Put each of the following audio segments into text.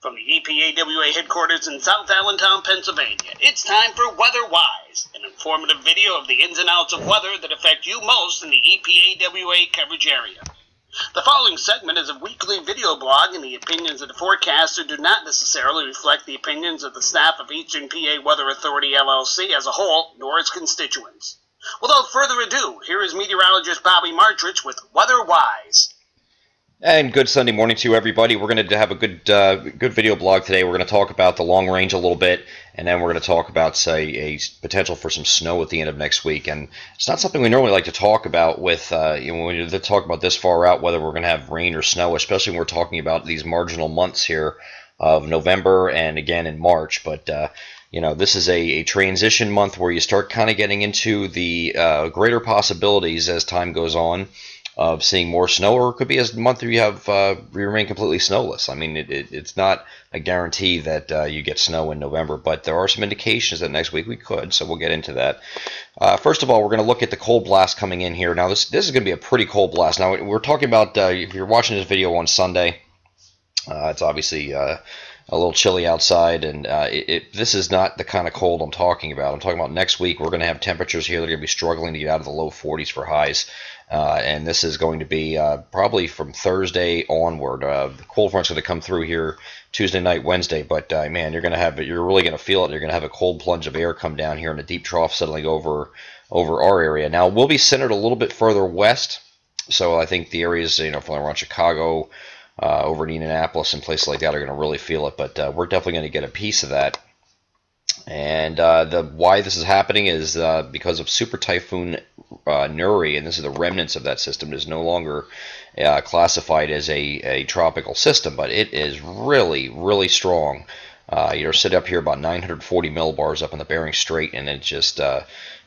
From the EPAWA headquarters in South Allentown, Pennsylvania, it's time for Weather Wise, an informative video of the ins and outs of weather that affect you most in the EPAWA coverage area. The following segment is a weekly video blog, and the opinions of the forecaster do not necessarily reflect the opinions of the staff of Eastern PA Weather Authority, LLC as a whole, nor its constituents. Without further ado, here is meteorologist Bobby Martrich with Weather Wise. And good Sunday morning to you, everybody. We're going to have a good video blog today. We're going to talk about the long range a little bit, and then we're going to talk about, say, a potential for some snow at the end of next week. And it's not something we normally like to talk about with, when we talk about this far out, whether we're going to have rain or snow, especially when we're talking about these marginal months here of November and again in March. But this is a transition month where you start kind of getting into the greater possibilities as time goes on of seeing more snow, or it could be a month where you remain completely snowless. I mean, it's not a guarantee that you get snow in November, but there are some indications that next week we could, so we'll get into that. First of all, we're going to look at the cold blast coming in here. Now, this is going to be a pretty cold blast. Now, we're talking about, if you're watching this video on Sunday, it's obviously a little chilly outside, and this is not the kind of cold I'm talking about. I'm talking about next week. We're going to have temperatures here that are going to be struggling to get out of the low 40s for highs. And this is going to be probably from Thursday onward. The cold front's going to come through here Tuesday night, Wednesday, but man, you're really going to feel it. You're going to have a cold plunge of air come down here in a deep trough settling over our area. Now, we'll be centered a little bit further west, so I think the areas, from around Chicago, over in Indianapolis and places like that are going to really feel it, but we're definitely going to get a piece of that. And why this is happening is because of Super Typhoon NURI, and this is the remnants of that system. It is no longer classified as a tropical system, but it is really, really strong. You're sitting up here about 940 millibars up in the Bering Strait, and it just,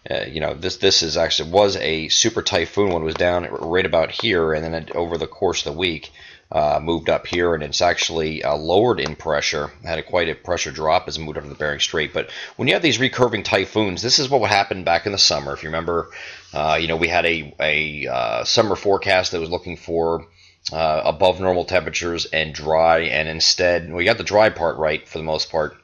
this is actually was a super typhoon when it was down right about here, and then over the course of the week, moved up here, and it's actually lowered in pressure. Had quite a pressure drop as it moved up to the Bering Strait. But when you have these recurving typhoons, this is what would happen back in the summer. If you remember, we had a summer forecast that was looking for above normal temperatures and dry, and instead we got the dry part right for the most part.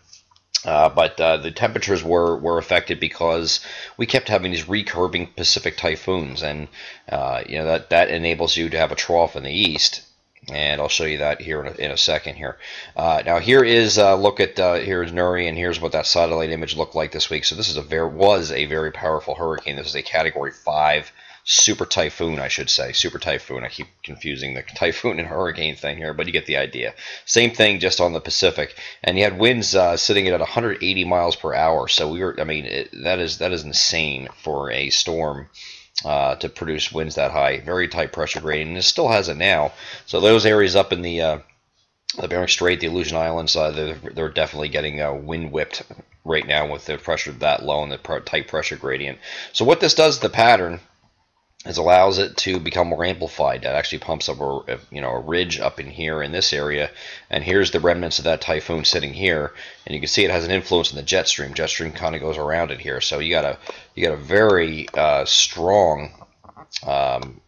But the temperatures were affected because we kept having these recurving Pacific typhoons, and that enables you to have a trough in the east. And I'll show you that here in a second here. Now here is here's NURI, and here's what that satellite image looked like this week. So this is was a very powerful hurricane. This is a Category 5 super typhoon, I should say. Super typhoon. I keep confusing the typhoon and hurricane thing here, but you get the idea. Same thing, just on the Pacific. And you had winds sitting at 180 miles per hour. So that is insane for a storm to produce winds that high. Very tight pressure gradient, and it still has it now. So those areas up in the Bering Strait, the Aleutian Islands, they're definitely getting wind whipped right now with the pressure that low and the tight pressure gradient. So what this does to the pattern is allows it to become more amplified. That actually pumps up a ridge up in here in this area, and here's the remnants of that typhoon sitting here, and you can see it has an influence in the jet stream. Jet stream kind of goes around it here, so you got a very strong,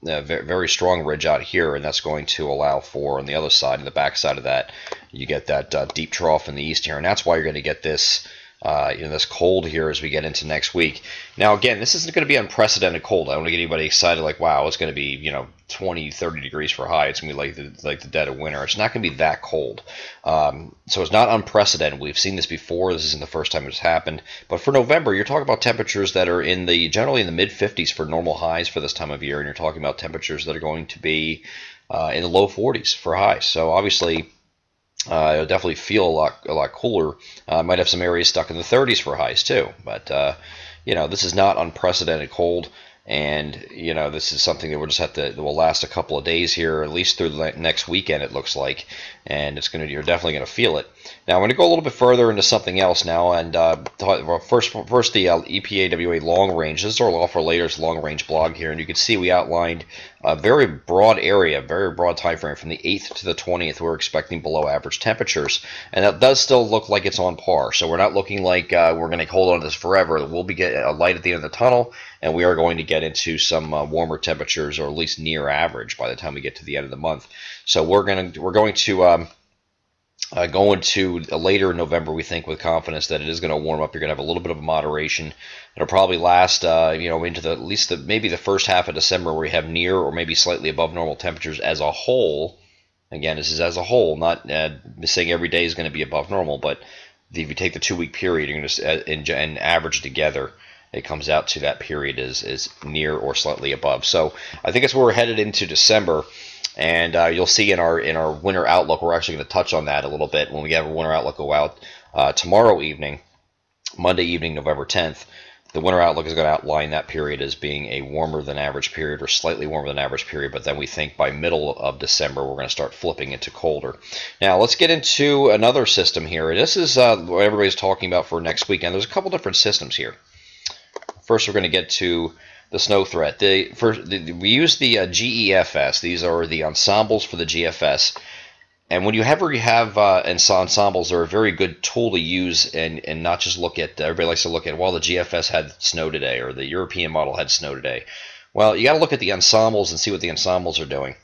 very strong ridge out here, and that's going to allow for, on the other side, on the back side of that, you get that deep trough in the east here, and that's why you're going to get this. This cold here as we get into next week. Now, again, this isn't going to be unprecedented cold. I don't want to get anybody excited like, wow, it's going to be, 20, 30 degrees for high. It's going to be like the dead of winter. It's not going to be that cold. So it's not unprecedented. We've seen this before. This isn't the first time it's happened. But for November, you're talking about temperatures that are generally in the mid-50s for normal highs for this time of year, and you're talking about temperatures that are going to be in the low 40s for highs. So obviously, it'll definitely feel a lot cooler. Might have some areas stuck in the 30s for highs too. But this is not unprecedented cold, and this is something that will last a couple of days here, at least through the next weekend, it looks like, and you're definitely going to feel it. Now, I'm going to go a little bit further into something else now, and first the EPAWA long range. This is our latest long range blog here, and you can see we outlined a very broad area, very broad time frame from the 8th to the 20th. We're expecting below average temperatures, and that does still look like it's on par. So we're not looking like we're going to hold on to this forever. We'll be getting a light at the end of the tunnel, and we are going to get into some warmer temperatures, or at least near average by the time we get to the end of the month. So we're going to Going to later in November, we think with confidence that it is going to warm up. You're going to have a little bit of a moderation. It'll probably last, into at least maybe the first half of December, where you have near or maybe slightly above normal temperatures as a whole. Again, this is as a whole, not saying every day is going to be above normal, but if you take the 2-week period and average together, it comes out to that period is near or slightly above. So I think it's where we're headed into December. And you'll see in our winter outlook, we're actually going to touch on that a little bit when we have a winter outlook go out tomorrow evening, Monday evening, November 10th. The winter outlook is going to outline that period as being a warmer than average period or slightly warmer than average period. But then we think by middle of December, we're going to start flipping into colder. Now, let's get into another system here. This is what everybody's talking about for next week. And there's a couple different systems here. First, we're going to get to the snow threat. We use the GEFS. These are the ensembles for the GFS. And when you have ensembles, they're a very good tool to use and not just look at, everybody likes to look at, well, the GFS had snow today or the European model had snow today. Well, you got to look at the ensembles and see what the ensembles are doing.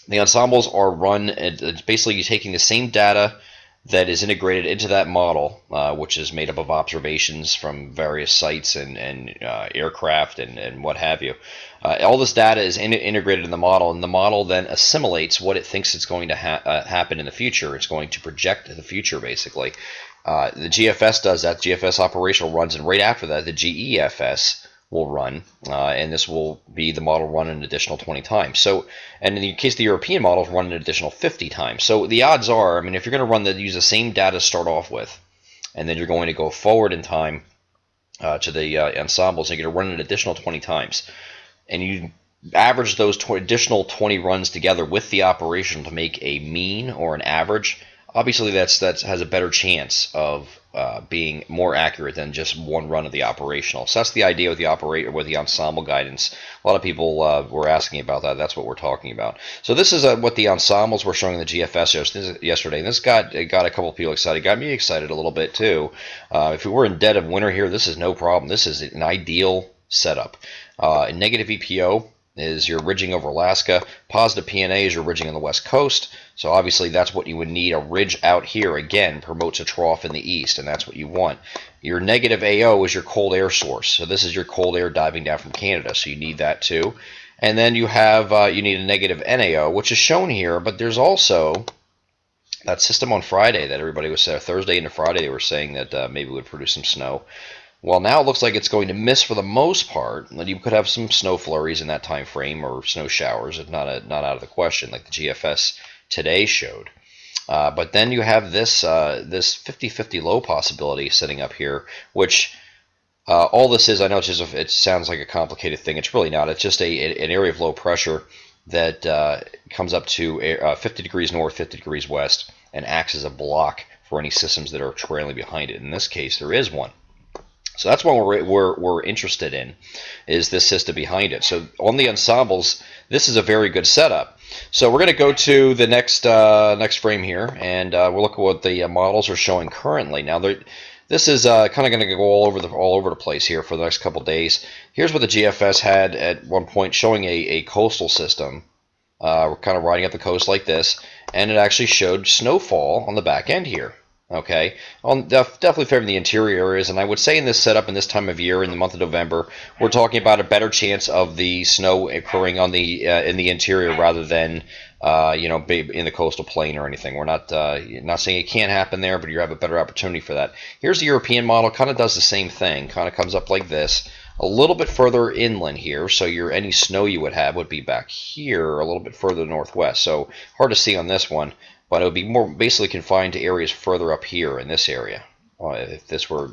The ensembles are run, it's basically you're taking the same data that is integrated into that model, which is made up of observations from various sites and aircraft and what have you. All this data is integrated in the model, and the model then assimilates what it thinks it's going to happen in the future. It's going to project the future, basically. The GFS does that. GFS operational runs, and right after that, the GEFS will run, and this will be the model run an additional 20 times. So, and in the case of the European models, run an additional 50 times. So the odds are, I mean, if you're going to use the same data to start off with, and then you're going to go forward in time to the ensembles, and you're going to run an additional 20 times, and you average those additional 20 runs together with the operation to make a mean or an average, obviously that has a better chance of being more accurate than just one run of the operational. So that's the idea with the ensemble guidance. A lot of people were asking about that. That's what we're talking about. So this is what the ensembles were showing in the GFS yesterday. And this got a couple of people excited. Got me excited a little bit too. If we were in dead of winter here, this is no problem. This is an ideal setup. Negative EPO is your ridging over Alaska. Positive PNA is your ridging on the west coast. So obviously that's what you would need. A ridge out here, again, promotes a trough in the east, and that's what you want. Your negative AO is your cold air source. So this is your cold air diving down from Canada, so you need that too. And then you have you need a negative NAO, which is shown here, but there's also that system on Friday that everybody was saying, Thursday into Friday, they were saying that maybe would produce some snow. Well, now it looks like it's going to miss for the most part. And you could have some snow flurries in that time frame or snow showers, if not out of the question, like the GFS today showed. But then you have this 50-50 low possibility sitting up here, which all this is, I know it sounds like a complicated thing. It's really not. It's just an area of low pressure that comes up to 50 degrees north, 50 degrees west, and acts as a block for any systems that are trailing behind it. In this case, there is one. So that's what we're interested in, is this system behind it. So on the ensembles, this is a very good setup. So we're going to go to the next frame here, and we'll look at what the models are showing currently. Now, this is kind of going to go all over the place here for the next couple days. Here's what the GFS had at one point, showing a coastal system. We're kind of riding up the coast like this, and it actually showed snowfall on the back end here. Okay, definitely favoring the interior areas, and I would say in this setup in this time of year, in the month of November, we're talking about a better chance of the snow occurring on the in the interior rather than in the coastal plain or anything. We're not saying it can't happen there, but you have a better opportunity for that. Here's the European model, kind of does the same thing, kind of comes up like this, a little bit further inland here, so any snow you would have would be back here, a little bit further northwest. So hard to see on this one. But it would be more basically confined to areas further up here in this area, if this were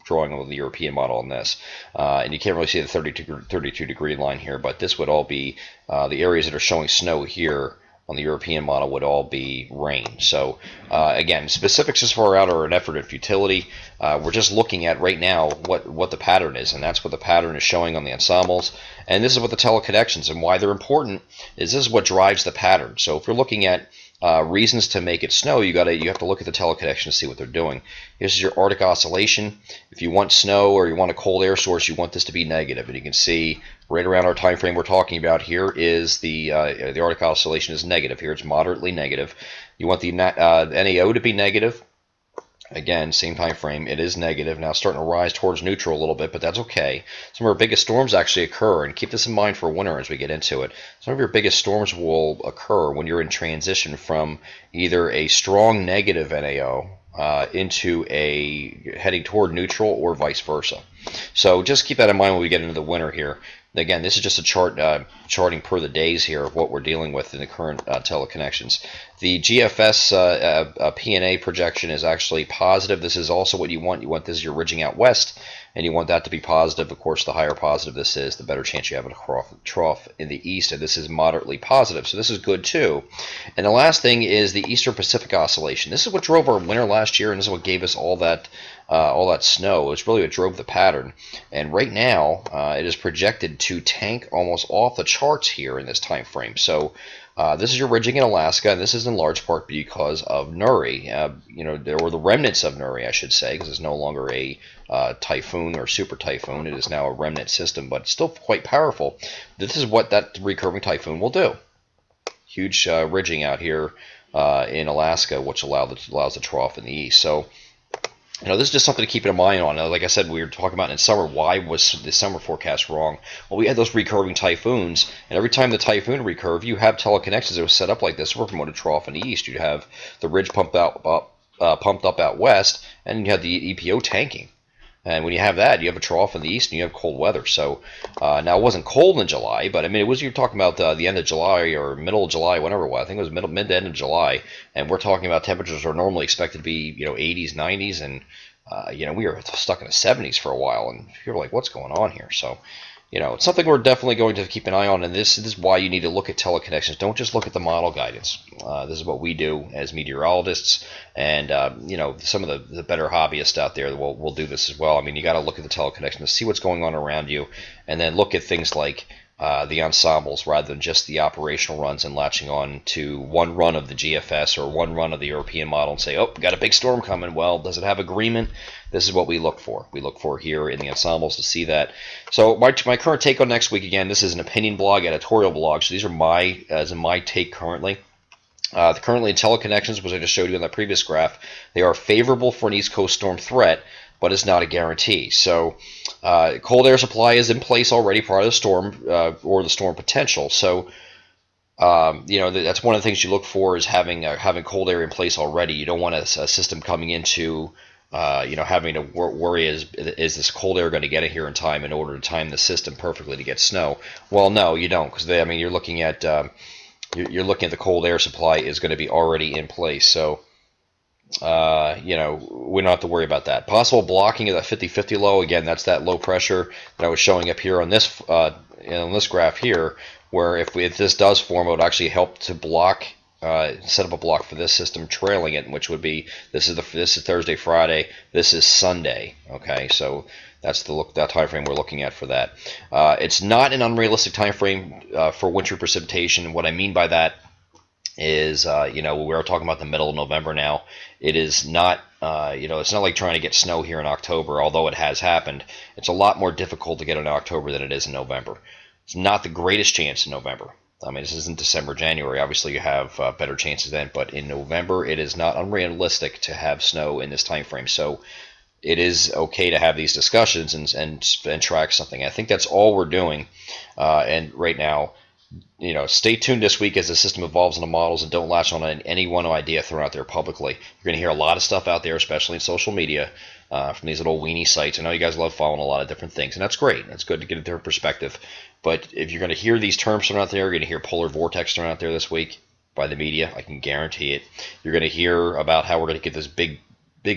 drawing on the European model on this. And you can't really see the 32 degree line here, but this would all be the areas that are showing snow here on the European model would all be rain. So again, specifics as far out are an effort of futility. We're just looking at right now what the pattern is, and that's what the pattern is showing on the ensembles. And this is what the teleconnections and why they're important is this is what drives the pattern. So if you're looking at reasons to make it snow, you have to look at the teleconnection to see what they're doing. This is your Arctic oscillation. If you want snow or you want a cold air source, you want this to be negative. And you can see right around our time frame we're talking about here is the Arctic oscillation is negative. Here it's moderately negative. You want the NAO to be negative. Again, same time frame, it is negative. Now it's starting to rise towards neutral a little bit, but that's okay. Some of our biggest storms actually occur, and keep this in mind for winter as we get into it. Some of your biggest storms will occur when you're in transition from either a strong negative NAO into a heading toward neutral or vice versa. So just keep that in mind when we get into the winter here. Again, this is just a chart charting per the days here of what we're dealing with in the current teleconnections. The GFS PNA projection is actually positive. This is also what you want. You want this as you're ridging out west, and you want that to be positive. Of course, the higher positive this is, the better chance you have of a trough in the east, and this is moderately positive. So this is good too. And the last thing is the Eastern Pacific Oscillation. This is what drove our winter last year, and this is what gave us all that snow. It's really what drove the pattern. And right now, it is projected to tank almost off the charts here in this time frame. So this is your ridging in Alaska, and this is in large part because of NURI. There were the remnants of NURI, I should say, because it's no longer a typhoon or super typhoon. It is now a remnant system, but it's still quite powerful. This is what that recurving typhoon will do. Huge ridging out here in Alaska, which allows the trough in the east. So this is just something to keep in mind on. Like I said, we were talking about in summer, why was the summer forecast wrong? Well, we had those recurving typhoons, and every time the typhoon recurve, you have teleconnections that were set up like this. We're from a trough in the east. You'd have the ridge pumped up out west, and you have the EPO tanking. And when you have that, you have a trough in the east, and you have cold weather. So now it wasn't cold in July, but I mean, you're talking about the end of July or middle of July, whenever it was. I think it was mid to end of July, and we're talking about temperatures are normally expected to be 80s, 90s, and we were stuck in the 70s for a while, and you're like, what's going on here? So it's something we're definitely going to keep an eye on, and this is why you need to look at teleconnections. Don't just look at the model guidance. This is what we do as meteorologists, and some of the better hobbyists out there will do this as well. I mean, you got to look at the teleconnections to see what's going on around you, and then look at things like the ensembles rather than just the operational runs and latching on to one run of the GFS or one run of the European model and say, oh, we got a big storm coming. Well, does it have agreement? This is what we look for. We look for here in the ensembles to see that. So my current take on next week, again, this is an opinion blog, editorial blog. So these are my take currently. Currently, teleconnections, which I just showed you on the previous graph, they are favorable for an East Coast storm threat, but it's not a guarantee. So cold air supply is in place already prior to the storm or the storm potential. So that's one of the things you look for is having cold air in place already. You don't want a system coming into having to worry is this cold air going to get it here in time in order to time the system perfectly to get snow. Well, no, you don't, because you're looking at the cold air supply is going to be already in place. So we don't have to worry about that. Possible blocking of that 50-50 low, again, that's that low pressure that I was showing up here on this graph here, where if this does form, it would actually help to block, set up a block for this system trailing it, which would be this is Thursday, Friday, this is Sunday. Okay, so that's that time frame we're looking at for that. It's not an unrealistic time frame for winter precipitation. What I mean by that is, we're talking about the middle of November now. It is not, it's not like trying to get snow here in October, although it has happened. It's a lot more difficult to get in October than it is in November. It's not the greatest chance in November. I mean, this isn't December, January. Obviously, you have better chances then, but in November, it is not unrealistic to have snow in this time frame. So it is okay to have these discussions and track something. I think that's all we're doing, and right now. Stay tuned this week as the system evolves in the models, and don't latch on any one idea thrown out there publicly. You're going to hear a lot of stuff out there, especially in social media, from these little weenie sites. I know you guys love following a lot of different things, and that's great. That's good to get a different perspective. But if you're going to hear these terms thrown out there, you're going to hear polar vortex thrown out there this week by the media. I can guarantee it. You're going to hear about how we're going to get this big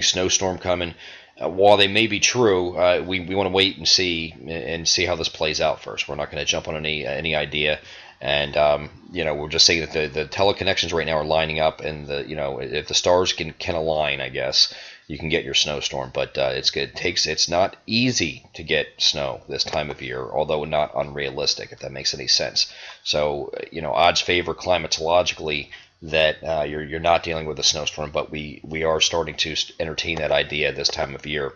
snowstorm coming. While they may be true, we want to wait and see how this plays out first. We're not going to jump on any idea, and we're just saying that the teleconnections right now are lining up, and if the stars can align, I guess you can get your snowstorm. But it's not easy to get snow this time of year, although not unrealistic, if that makes any sense. So odds favor climatologically that you're not dealing with a snowstorm, but we are starting to entertain that idea this time of year.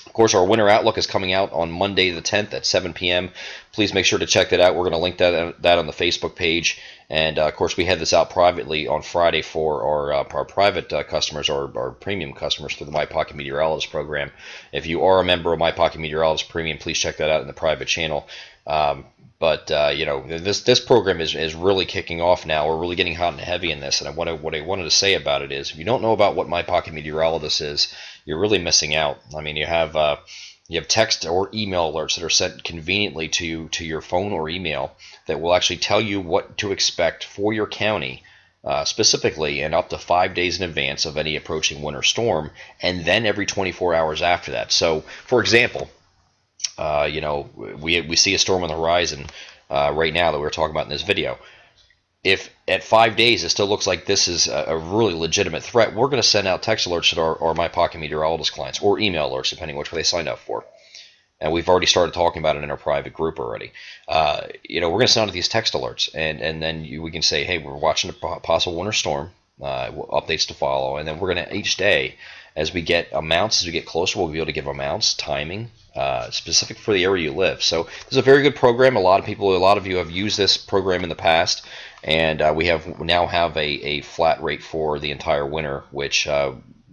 Of course, our winter outlook is coming out on Monday the 10th at 7 p.m. Please make sure to check that out. We're going to link that on the Facebook page. And, of course, we had this out privately on Friday for our private customers, our premium customers through the My Pocket Meteorologist program. If you are a member of My Pocket Meteorologist Premium, please check that out in the private channel. But this program is really kicking off now. We're really getting hot and heavy in this. And what I wanted to say about it is, if you don't know about what My Pocket Meteorologist is, you're really missing out. I mean, you have text or email alerts that are sent conveniently to your phone or email that will actually tell you what to expect for your county, specifically, and up to 5 days in advance of any approaching winter storm, and then every 24 hours after that. So, for example, we see a storm on the horizon right now that we were talking about in this video. If at 5 days it still looks like this is a really legitimate threat, we're going to send out text alerts to our My Pocket Meteorologist clients, or email alerts, depending on which way they signed up for. And we've already started talking about it in our private group already. We're going to send out these text alerts, and then we can say, hey, we're watching a possible winter storm, updates to follow, and then we're going to, each day, as we get amounts, as we get closer, we'll be able to give amounts, timing, specific for the area you live. So this is a very good program. A lot of you have used this program in the past, and we now have a flat rate for the entire winter, which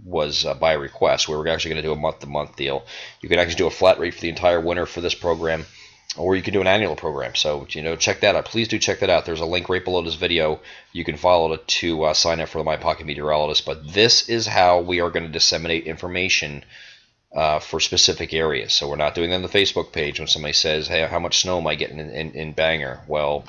was by request. We were actually going to do a month-to-month deal. You can actually do a flat rate for the entire winter for this program, or you can do an annual program. So, check that out. Please do check that out. There's a link right below this video. You can follow it to sign up for the My Pocket Meteorologist. But this is how we are going to disseminate information for specific areas. So we're not doing that on the Facebook page when somebody says, hey, how much snow am I getting in Bangor? Well,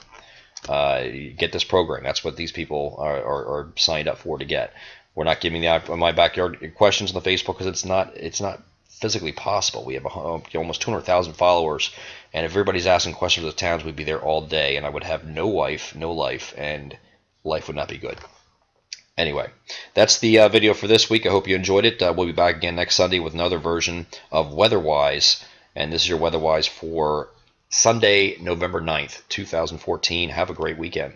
get this program. That's what these people are signed up for to get. We're not giving the My Backyard questions on the Facebook because it's not physically possible. We have almost 200,000 followers, and if everybody's asking questions of the towns, we'd be there all day, and I would have no wife, no life, and life would not be good. Anyway, that's the video for this week. I hope you enjoyed it. We'll be back again next Sunday with another version of WeatherWise, and this is your WeatherWise for Sunday, November 9th, 2014. Have a great weekend.